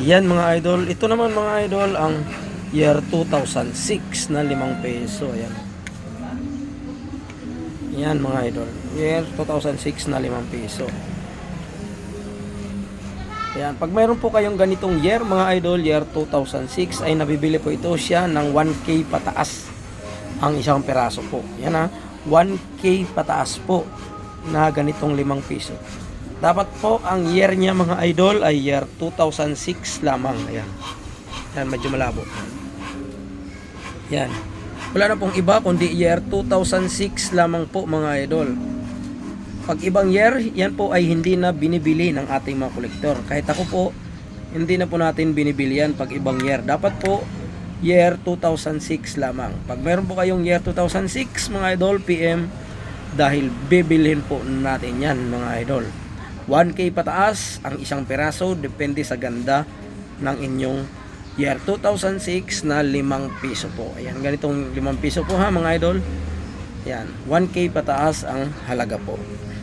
Yan mga idol. Ito naman mga idol ang year 2006 na 5 peso. Ayan. Yan mga idol. Year 2006 na 5 peso. Ayan. Pag mayroon po kayong ganitong year mga idol, year 2006, ay nabibili po ito siya ng 1K pataas ang isang peraso po. Yan ha. 1K pataas po na ganitong 5 peso. Dapat po ang year niya mga idol ay year 2006 lamang. Ayan. Yan, medyo malabo. Yan. Wala na pong iba kundi year 2006 lamang po mga idol. Pag ibang year, yan po ay hindi na binibili ng ating mga kolektor. Kahit ako po, hindi na po natin binibili yan pag ibang year. Dapat po year 2006 lamang. Pag meron po kayong year 2006 mga idol, PM, dahil bibilhin po natin yan mga idol. 1K pataas ang isang peraso, depende sa ganda ng inyong year 2006 na 5 piso po. Ayan, ganitong 5 piso po ha mga idol. Yan, 1K pataas ang halaga po.